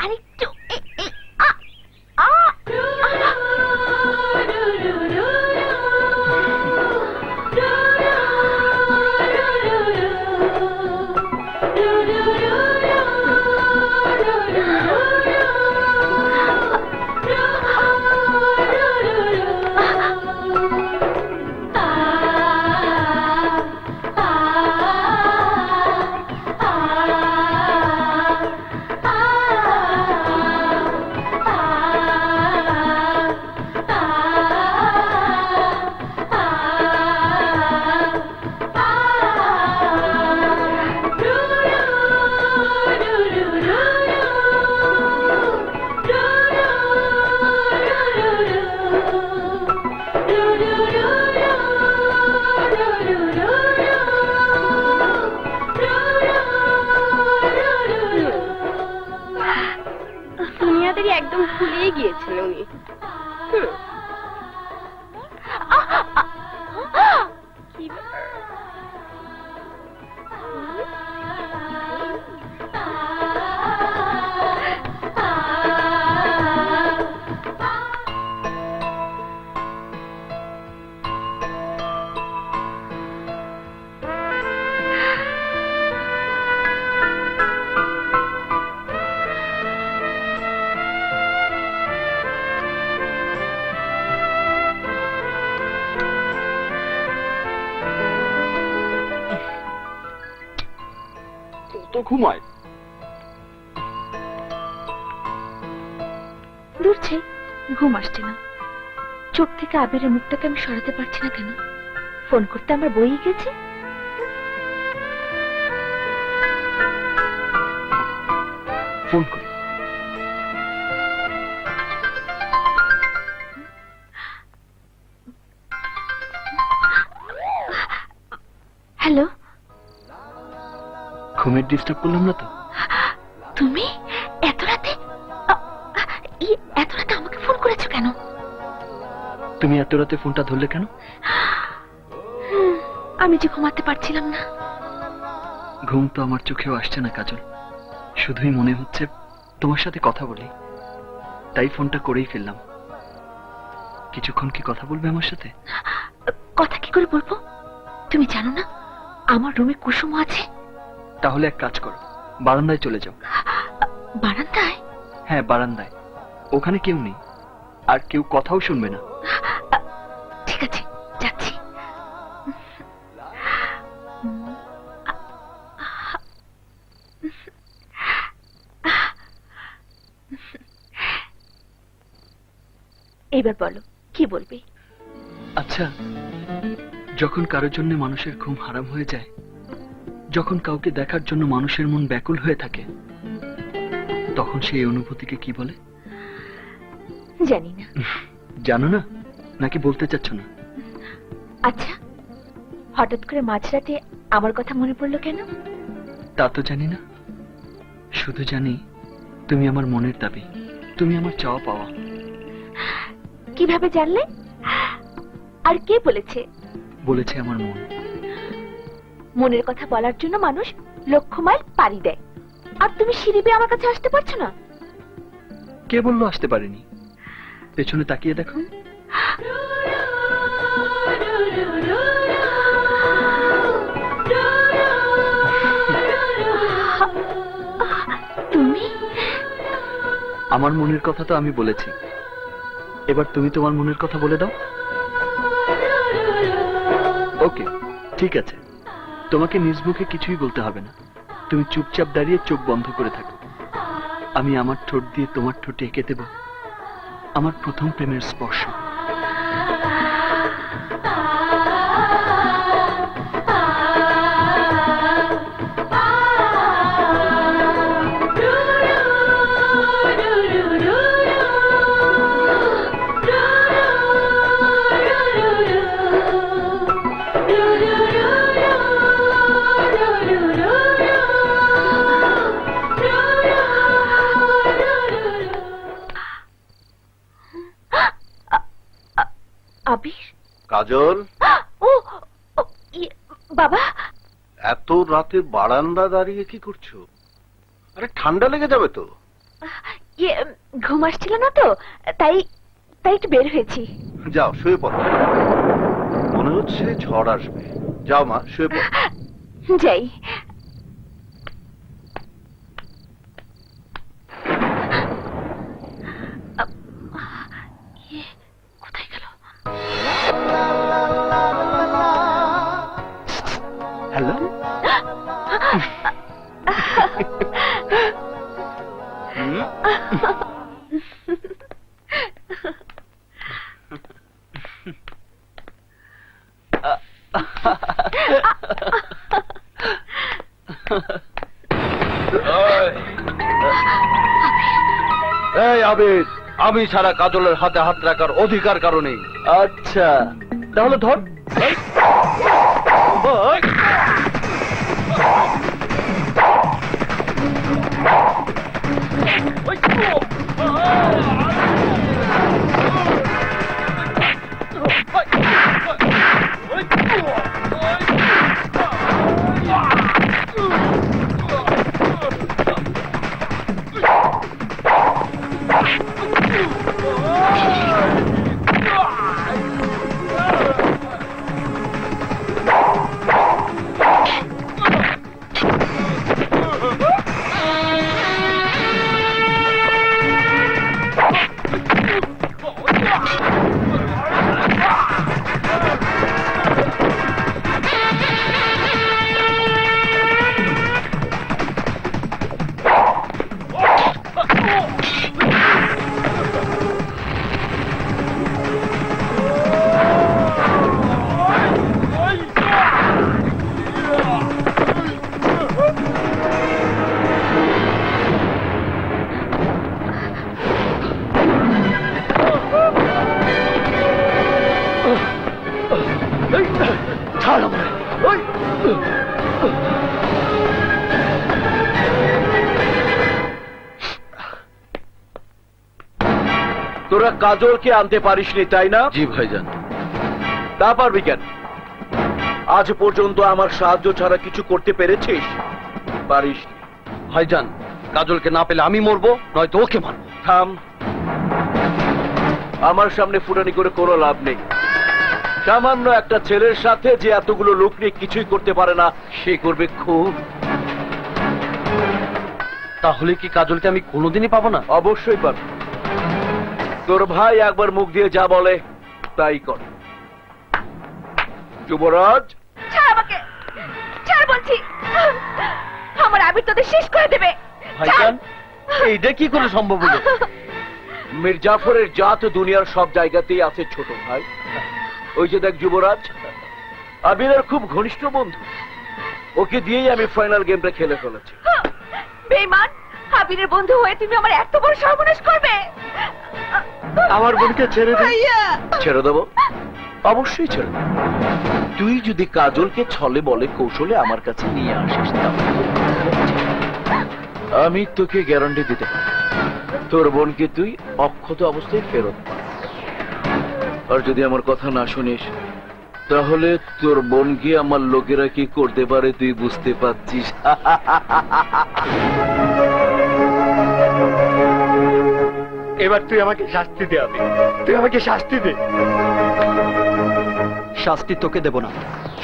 আরেকটু একদম ভুলিয়ে গিয়েছেন উনি। তো ঘুমায় দূরছে, ঘুম আসছে না। চোখ থেকে আবিরের মুখটাকে আমি সরাতে পারছি না কেন? ফোন করতে আমার বই গেছে। ফোন করি। হ্যালো, ঘুমের ডিস্টার্ব করলাম না তো? তুমি এত রাতে আমাকে ফোন করেছো কেন? তুমি এত রাতে ফোনটা ধরলে কেন? আমি যে ঘুমাতে পারছিলাম না। ঘুম তো আমার চোখেও আসছে না কাজল, শুধুই মনে হচ্ছে তোমার সাথে কথা বলি, তাই ফোনটা করেই ফেললাম। কিছুক্ষণ কি কথা বলবে আমার সাথে? কথা কি করে বলবো? তুমি জানো না আমার রুমে কুসুম আছে? তাহলে এক কাজ করো, বারান্দায় চলে যাও। বারান্দায়? হ্যাঁ, বারান্দায়। ওখানে কেউ নেই, আর কেউ কথাও শুনবে না। ঠিক আছে, যাচ্ছি। এবার বলো, কি বলবে? আচ্ছা, যখন কারোর জন্য মানুষের ঘুম হারাম হয়ে যায়, যখন কাউকে দেখার জন্য মানুষের মন ব্যাকুল হয়ে থাকে, তখন সেই অনুভূতিকে কি বলে? জানি না। জানো না, নাকি বলতে চাচ্ছ না? আচ্ছা, হঠাৎ করে মাঝরাতে আমার কথা মনে পড়লো কেন? তা তো জানি না, শুধু জানি তুমি আমার মনের দাবি, তুমি আমার চাওয়া পাওয়া। কিভাবে জানলে? আর কে বলেছে? বলেছে আমার মন। মনের কথা বলার জন্য মানুষ লক্ষ মাইল পাড়ি দেয়, আর তুমি সিঁড়ি বেয়ে আমার কাছে আসতে পারছো না? কে বললো আসতে পারিনি? পেছনে তাকিয়ে দেখো। তুমি? আমার মনের কথা তো আমি বলেছি, এবার তুমি তোমার মনের কথা বলে দাও। ওকে, ঠিক আছে, তোমাকে নিজ মুখে কিছুই বলতে হবে না, তুমি চুপচাপ দাঁড়িয়ে চোখ বন্ধ করে থাকো। আমি আমার ঠোঁট দিয়ে তোমার ঠোঁটে এঁকে দেব আমার প্রথম প্রেমের স্পর্শ। আবির? কাজল, ও বাবা, এত রাতে বারান্দা দাঁড়িয়ে কি করছো? আরে ঠান্ডা লেগে যাবে তো। ইয়ে ঘুম আসছিল না তো, তাই তাই একটু বের হয়েছি। যাও শুয়ে পড়ো, মনে হচ্ছে ঝড় আসবে। যাও মা, শুয়ে পড়ো। যাই। ইয়ে, কোথায় গেল? হ্যালো। এই আবির, আমি ছাড়া কাজলের হাতে হাত রাখার অধিকার কারণে। আচ্ছা, তাহলে ধর। ছাড় আমায়। তোরা কাজলকে আনতে পারিসনি তাই না? জি ভাইজান। তা পারবি কেন? আজ পর্যন্ত আমার সাহায্য ছাড়া কিছু করতে পেরেছিস? পারিসনি। ভাইজান, কাজলকে না পেলে আমি মরবো, নয়তো ওকে মারবো। থাম, আমার সামনে ফুটানি করে কোনো লাভ নেই। সামান্য একটা ছেলের সাথে যে এতগুলো লোক নিয়ে কিছুই করতে পারে না, সে করবে খুব। তাহলে কি কাজলকে আমি কোনোদিনই পাবো না? অবশ্যই পারবে। তোর ভাই একবার মুখ দিয়ে যা বলে তাই কর। যুবরাজ, ছাড় আমাকে, ছাড় বলছি। আমার আবির তোদের শেষ করে দেবে। ভাইজান, এইটা কি করে সম্ভব হলো? মীর জাফরের জাত দুনিয়ার সব জায়গাতেই আছে ছোট ভাই। ওই যে দেখ যুবরাজ, আবিরের খুব ঘনিষ্ঠ বন্ধু। ওকে দিয়েই আমি ফাইনাল গেমটা খেলে ফেলেছি। বেঈমান, আবিরের বন্ধু হয়ে তুমি আমার এত বড় সর্বনাশ করবে? আমার বোনকে ছেড়ে দে। ভাইয়া, ছেড়ে দেবো? অবশ্যই ছেড়ে দেবো। তুই যদি কাজলকে ছলে বলে কৌশলে আমার কাছে নিয়ে আসিস, তাহলে আমি তোকে গ্যারান্টি দিতে পারি তোর বোনকে তুই অক্ষত অবস্থায় ফেরত পাবি। আর যদি আমার কথা না শুনিস, তাহলে তোর বোনকে আমার লোকেরা কি করতে পারে তুই বুঝতে পারছিস। এবার তুই আমাকে শাস্তি দে। তুই আমাকে শাস্তি দে। শাস্তি তোকে দেব না,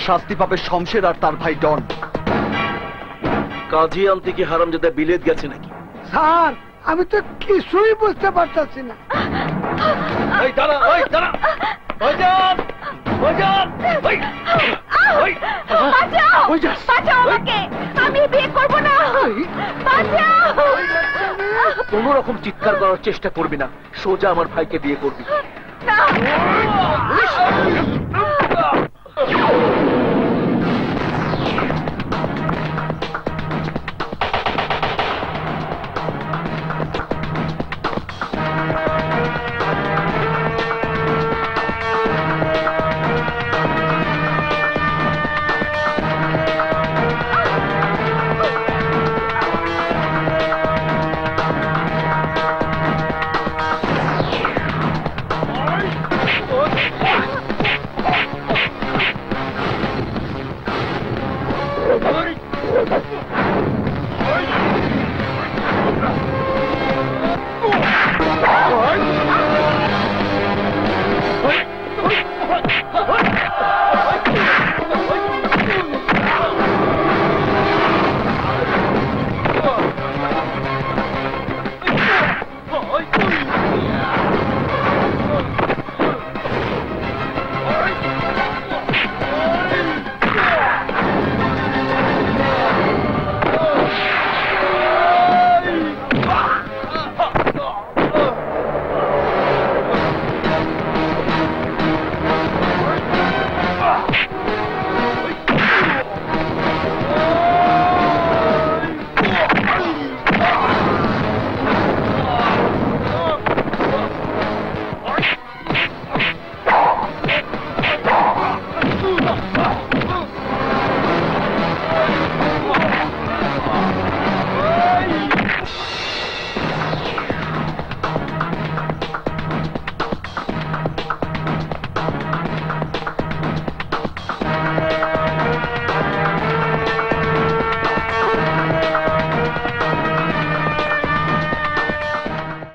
শাস্তি পাবে শমশের আর তার ভাই ডন। কাজী আনতে কি হারামজাদা বিলেত গেছে নাকি? স্যার, আমি তো কিছুই বুঝতে পারতাছি না। এই দাঁড়া, ওই দাঁড়া, ভাইজান, ভাইজান, ওই, ওই, বাঁচাও, বাঁচাও আমাকে, আমি বিয়ে করব না। বাঁচাও। কোন রকম চিৎকার করার চেষ্টা করবি না, সোজা আমার ভাইকে বিয়ে করবি। না।